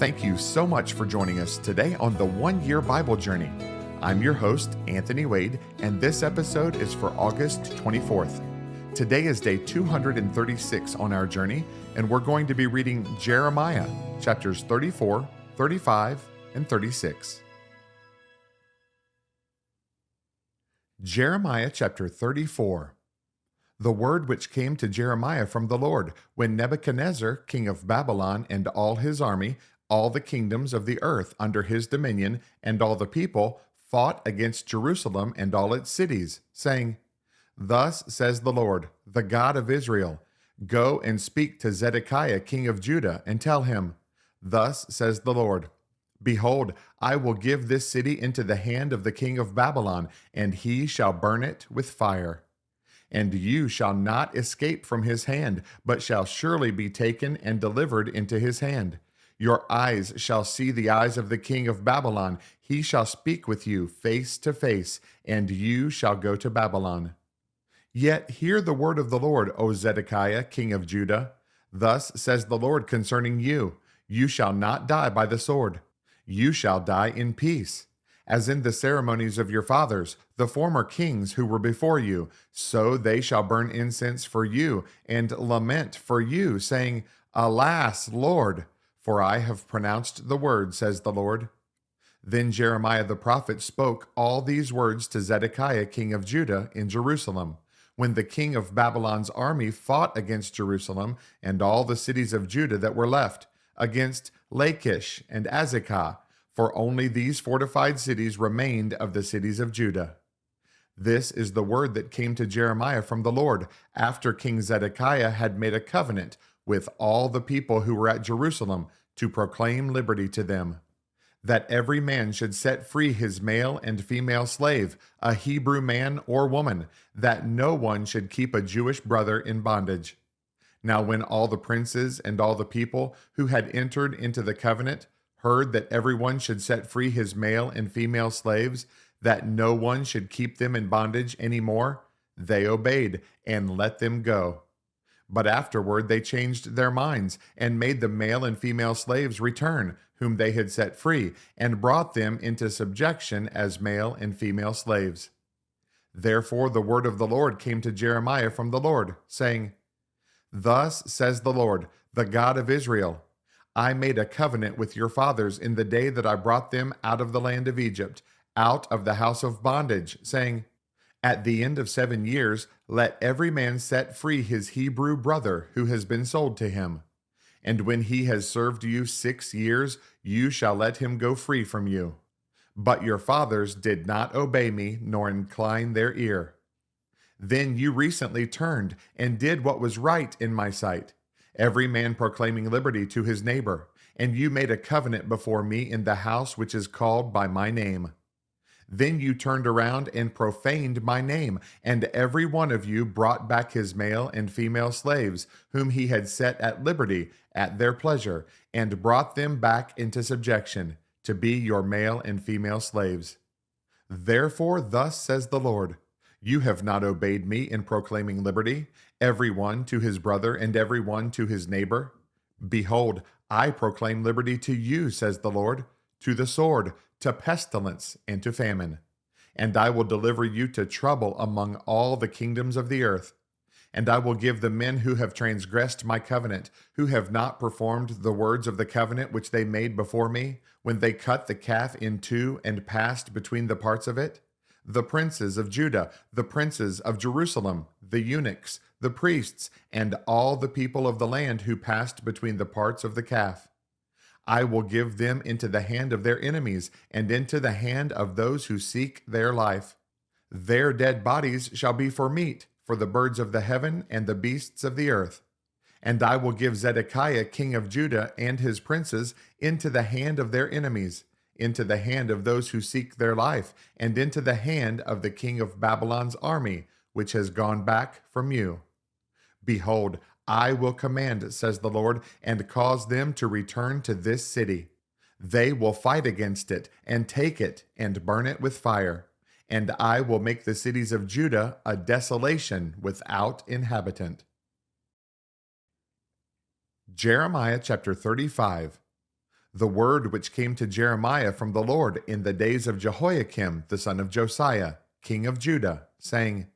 Thank you so much for joining us today on the 1 Year Bible Journey. I'm your host, Anthony Wade, and this episode is for August 24th. Today is day 236 on our journey, and we're going to be reading Jeremiah, chapters 34, 35, and 36. Jeremiah chapter 34. The word which came to Jeremiah from the Lord, when Nebuchadnezzar, king of Babylon, and all his army, all the kingdoms of the earth under his dominion, and all the people, fought against Jerusalem and all its cities, saying, Thus says the Lord, the God of Israel, Go and speak to Zedekiah, king of Judah, and tell him, Thus says the Lord, Behold, I will give this city into the hand of the king of Babylon, and he shall burn it with fire. And you shall not escape from his hand, but shall surely be taken and delivered into his hand. Your eyes shall see the eyes of the king of Babylon. He shall speak with you face to face, and you shall go to Babylon. Yet hear the word of the Lord, O Zedekiah, king of Judah. Thus says the Lord concerning you, You shall not die by the sword. You shall die in peace. As in the ceremonies of your fathers, the former kings who were before you, so they shall burn incense for you and lament for you, saying, Alas, Lord! For I have pronounced the word, says the Lord. Then Jeremiah the prophet spoke all these words to Zedekiah king of Judah in Jerusalem, when the king of Babylon's army fought against Jerusalem and all the cities of Judah that were left, against Lachish and Azekah, for only these fortified cities remained of the cities of Judah. This is the word that came to Jeremiah from the Lord, after King Zedekiah had made a covenant with all the people who were at Jerusalem to proclaim liberty to them, that every man should set free his male and female slave, a Hebrew man or woman, that no one should keep a Jewish brother in bondage. Now when all the princes and all the people who had entered into the covenant heard that everyone should set free his male and female slaves, that no one should keep them in bondage any more, they obeyed and let them go. But afterward they changed their minds and made the male and female slaves return, whom they had set free, and brought them into subjection as male and female slaves. Therefore the word of the Lord came to Jeremiah from the Lord, saying, Thus says the Lord, the God of Israel, I made a covenant with your fathers in the day that I brought them out of the land of Egypt, out of the house of bondage, saying, At the end of 7 years, let every man set free his Hebrew brother who has been sold to him. And when he has served you 6 years, you shall let him go free from you. But your fathers did not obey me, nor incline their ear. Then you recently turned and did what was right in my sight, every man proclaiming liberty to his neighbor, and you made a covenant before me in the house which is called by my name. Then you turned around and profaned my name, and every one of you brought back his male and female slaves, whom he had set at liberty at their pleasure, and brought them back into subjection, to be your male and female slaves. Therefore thus says the Lord, You have not obeyed me in proclaiming liberty, every one to his brother and every one to his neighbor. Behold, I proclaim liberty to you, says the Lord, to the sword, to pestilence, and to famine. And I will deliver you to trouble among all the kingdoms of the earth. And I will give the men who have transgressed my covenant, who have not performed the words of the covenant which they made before me, when they cut the calf in two and passed between the parts of it, the princes of Judah, the princes of Jerusalem, the eunuchs, the priests, and all the people of the land who passed between the parts of the calf. I will give them into the hand of their enemies, and into the hand of those who seek their life. Their dead bodies shall be for meat, for the birds of the heaven and the beasts of the earth. And I will give Zedekiah king of Judah and his princes into the hand of their enemies, into the hand of those who seek their life, and into the hand of the king of Babylon's army, which has gone back from you. Behold, I will command, says the Lord, and cause them to return to this city. They will fight against it, and take it, and burn it with fire. And I will make the cities of Judah a desolation without inhabitant. Jeremiah chapter 35. The word which came to Jeremiah from the Lord in the days of Jehoiakim the son of Josiah, king of Judah, saying,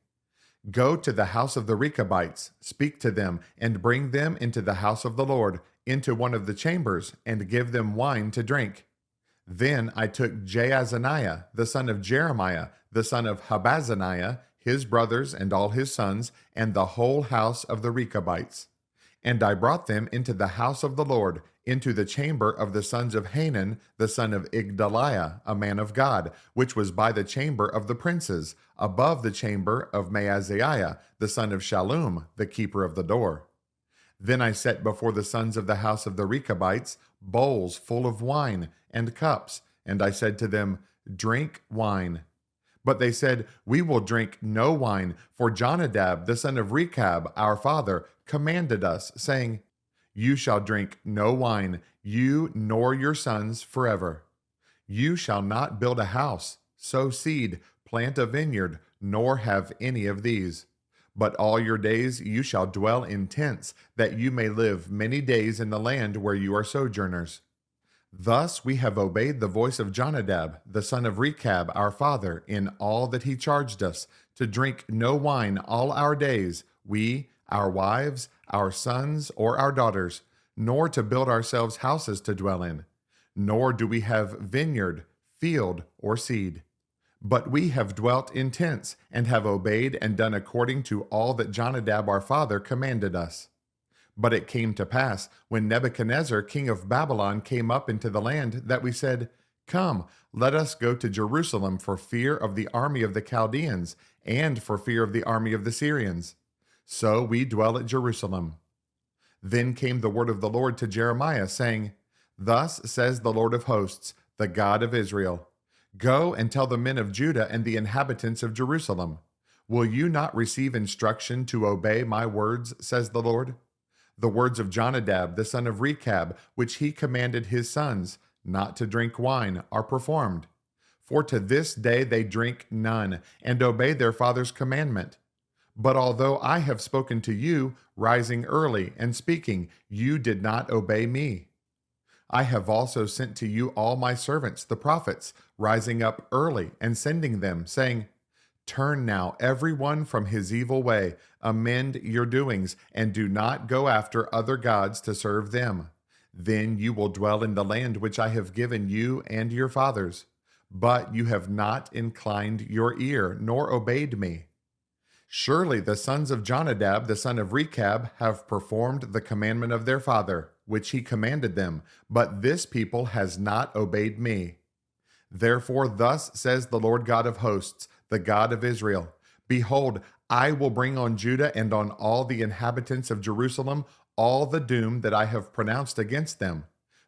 Go to the house of the Rechabites, speak to them, and bring them into the house of the Lord, into one of the chambers, and give them wine to drink. Then I took Jaazaniah, the son of Jeremiah, the son of Habazaniah, his brothers and all his sons, and the whole house of the Rechabites. And I brought them into the house of the Lord, into the chamber of the sons of Hanan, the son of Igdaliah, a man of God, which was by the chamber of the princes, above the chamber of Maaziah, the son of Shallum, the keeper of the door. Then I set before the sons of the house of the Rechabites bowls full of wine and cups, and I said to them, Drink wine. But they said, We will drink no wine, for Jonadab, the son of Rechab, our father, commanded us, saying, You shall drink no wine, you nor your sons forever. You shall not build a house, sow seed, plant a vineyard, nor have any of these. But all your days you shall dwell in tents, that you may live many days in the land where you are sojourners. Thus we have obeyed the voice of Jonadab, the son of Rechab, our father, in all that he charged us, to drink no wine all our days, we, our wives, our sons, or our daughters, nor to build ourselves houses to dwell in, nor do we have vineyard, field, or seed. But we have dwelt in tents, and have obeyed and done according to all that Jonadab our father commanded us. But it came to pass, when Nebuchadnezzar king of Babylon came up into the land, that we said, Come, let us go to Jerusalem for fear of the army of the Chaldeans, and for fear of the army of the Syrians. So we dwell at Jerusalem. Then came the word of the Lord to Jeremiah, saying, Thus says the Lord of hosts, the God of Israel, Go and tell the men of Judah and the inhabitants of Jerusalem, Will you not receive instruction to obey my words, says the Lord? The words of Jonadab, the son of Rechab, which he commanded his sons, not to drink wine, are performed. For to this day they drink none, and obey their father's commandment. But although I have spoken to you, rising early and speaking, you did not obey me. I have also sent to you all my servants, the prophets, rising up early and sending them, saying, Turn now every one from his evil way, amend your doings, and do not go after other gods to serve them. Then you will dwell in the land which I have given you and your fathers. But you have not inclined your ear, nor obeyed me. Surely the sons of Jonadab, the son of Rechab, have performed the commandment of their father, which he commanded them, but this people has not obeyed me. Therefore thus says the Lord God of hosts, the God of Israel, Behold, I will bring on Judah and on all the inhabitants of Jerusalem all the doom that I have pronounced against them,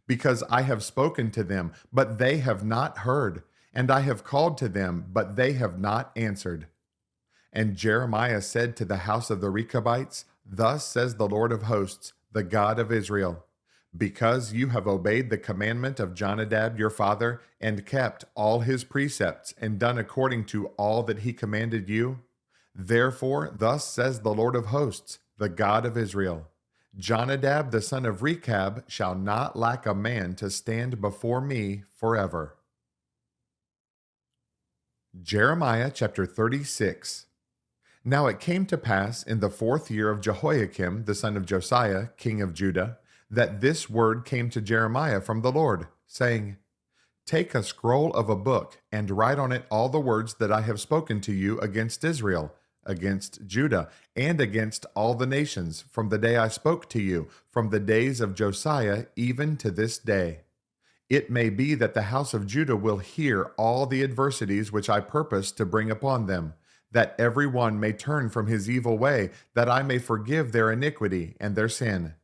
because I have spoken to them, but they have not heard, and I have called to them, but they have not answered. And Jeremiah said to the house of the Rechabites, Thus says the Lord of hosts, the God of Israel, Because you have obeyed the commandment of Jonadab your father, and kept all his precepts, and done according to all that he commanded you, therefore thus says the Lord of hosts, the God of Israel, Jonadab the son of Rechab shall not lack a man to stand before me forever. Jeremiah chapter 36. Now it came to pass in the 4th year of Jehoiakim the son of Josiah, king of Judah, that this word came to Jeremiah from the Lord, saying, Take a scroll of a book, and write on it all the words that I have spoken to you against Israel, against Judah, and against all the nations, from the day I spoke to you, from the days of Josiah even to this day. It may be that the house of Judah will hear all the adversities which I purpose to bring upon them, that every one may turn from his evil way, that I may forgive their iniquity and their sin.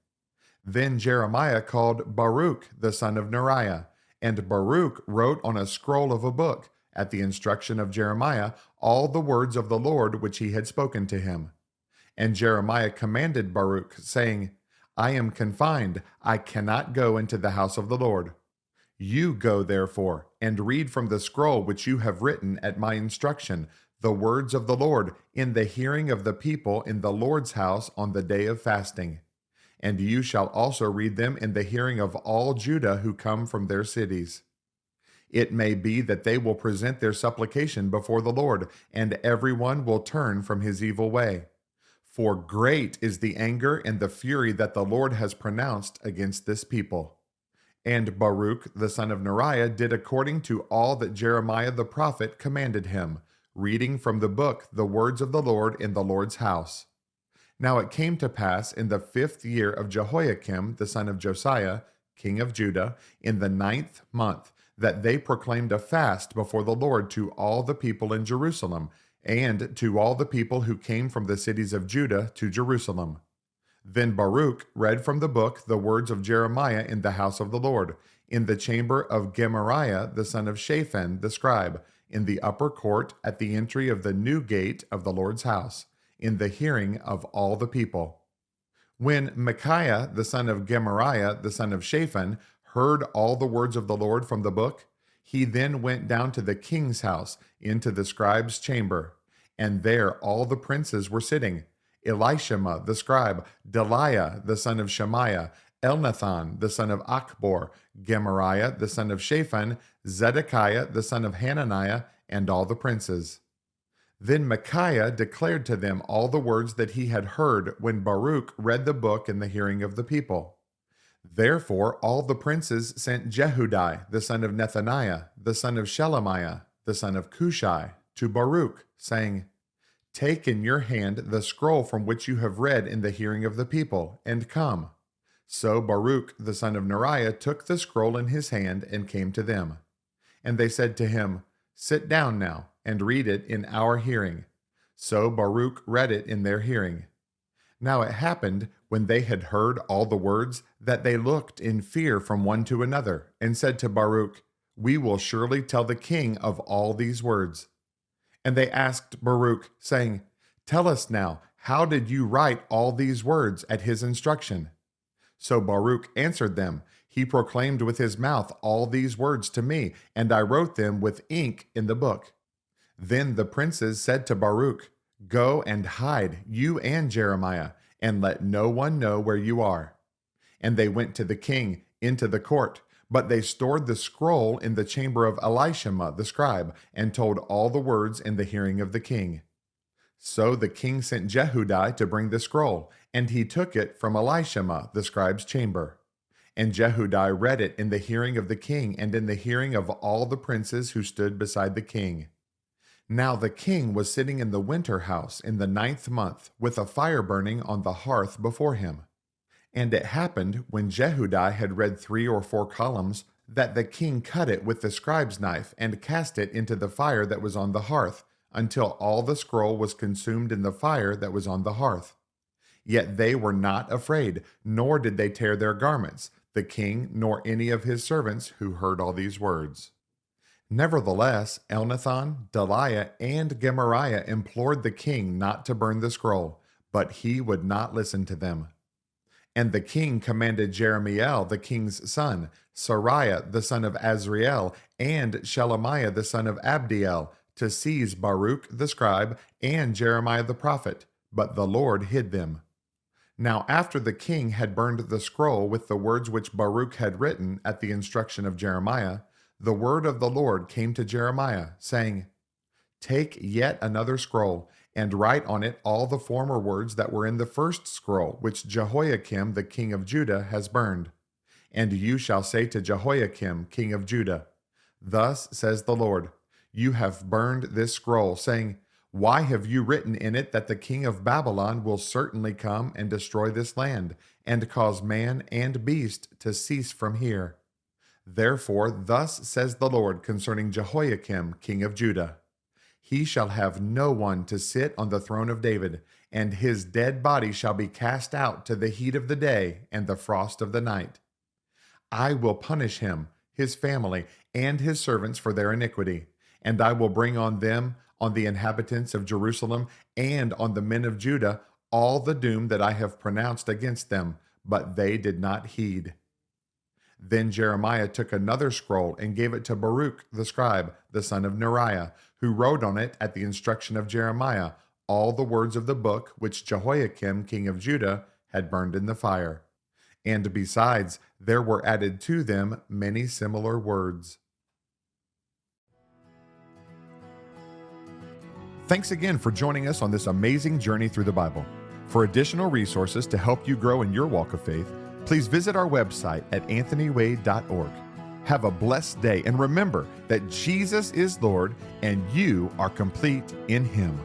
Then Jeremiah called Baruch the son of Neriah, and Baruch wrote on a scroll of a book, at the instruction of Jeremiah, all the words of the Lord which he had spoken to him. And Jeremiah commanded Baruch, saying, I am confined, I cannot go into the house of the Lord. You go, therefore, and read from the scroll which you have written at my instruction, the words of the Lord, in the hearing of the people in the Lord's house on the day of fasting. and you shall also read them in the hearing of all Judah who come from their cities. It may be that they will present their supplication before the Lord, and everyone will turn from his evil way. For great is the anger and the fury that the Lord has pronounced against this people. And Baruch the son of Neriah did according to all that Jeremiah the prophet commanded him, reading from the book the words of the Lord in the Lord's house. Now it came to pass in the 5th year of Jehoiakim the son of Josiah, king of Judah, in the 9th month, that they proclaimed a fast before the Lord to all the people in Jerusalem, and to all the people who came from the cities of Judah to Jerusalem. Then Baruch read from the book the words of Jeremiah in the house of the Lord, in the chamber of Gemariah the son of Shaphan the scribe, in the upper court at the entry of the new gate of the Lord's house, in the hearing of all the people. When Micaiah the son of Gemariah the son of Shaphan heard all the words of the Lord from the book, he then went down to the king's house into the scribe's chamber, and there all the princes were sitting: Elishama the scribe, Delaiah the son of Shemaiah, Elnathan the son of Achbor, Gemariah the son of Shaphan, Zedekiah the son of Hananiah, and all the princes. Then Micaiah declared to them all the words that he had heard when Baruch read the book in the hearing of the people. Therefore all the princes sent Jehudi the son of Nethaniah, the son of Shelemiah, the son of Cushai, to Baruch, saying, Take in your hand the scroll from which you have read in the hearing of the people, and come. So Baruch the son of Neriah took the scroll in his hand and came to them. And they said to him, Sit down now, and read it in our hearing. So Baruch read it in their hearing. Now it happened, when they had heard all the words, that they looked in fear from one to another, and said to Baruch, We will surely tell the king of all these words. And they asked Baruch, saying, Tell us now, how did you write all these words at his instruction? So Baruch answered them, He proclaimed with his mouth all these words to me, and I wrote them with ink in the book. Then the princes said to Baruch, Go and hide, you and Jeremiah, and let no one know where you are. And they went to the king into the court, but they stored the scroll in the chamber of Elishama the scribe, and told all the words in the hearing of the king. So the king sent Jehudi to bring the scroll, and he took it from Elishama the scribe's chamber. And Jehudi read it in the hearing of the king and in the hearing of all the princes who stood beside the king. Now the king was sitting in the winter house in the 9th month, with a fire burning on the hearth before him. And it happened, when Jehudi had read 3 or 4 columns, that the king cut it with the scribe's knife and cast it into the fire that was on the hearth, until all the scroll was consumed in the fire that was on the hearth. Yet they were not afraid, nor did they tear their garments, the king nor any of his servants who heard all these words. Nevertheless, Elnathan, Delaiah, and Gemariah implored the king not to burn the scroll, but he would not listen to them. And the king commanded Jeremiel the king's son, Sariah the son of Azriel, and Shelemiah the son of Abdiel, to seize Baruch the scribe and Jeremiah the prophet, but the Lord hid them. Now after the king had burned the scroll with the words which Baruch had written at the instruction of Jeremiah, the word of the Lord came to Jeremiah, saying, Take yet another scroll, and write on it all the former words that were in the first scroll, which Jehoiakim the king of Judah has burned. And you shall say to Jehoiakim king of Judah, Thus says the Lord, You have burned this scroll, saying, Why have you written in it that the king of Babylon will certainly come and destroy this land, and cause man and beast to cease from here? Therefore, thus says the Lord concerning Jehoiakim, king of Judah, He shall have no one to sit on the throne of David, and his dead body shall be cast out to the heat of the day and the frost of the night. I will punish him, his family, and his servants for their iniquity, and I will bring on them, on the inhabitants of Jerusalem, and on the men of Judah, all the doom that I have pronounced against them, but they did not heed. Then Jeremiah took another scroll and gave it to Baruch the scribe, the son of Neriah, who wrote on it at the instruction of Jeremiah all the words of the book which Jehoiakim king of Judah had burned in the fire. And besides, there were added to them many similar words. Thanks again for joining us on this amazing journey through the Bible. For additional resources to help you grow in your walk of faith, please visit our website at anthonywade.org. Have a blessed day, and remember that Jesus is Lord and you are complete in Him.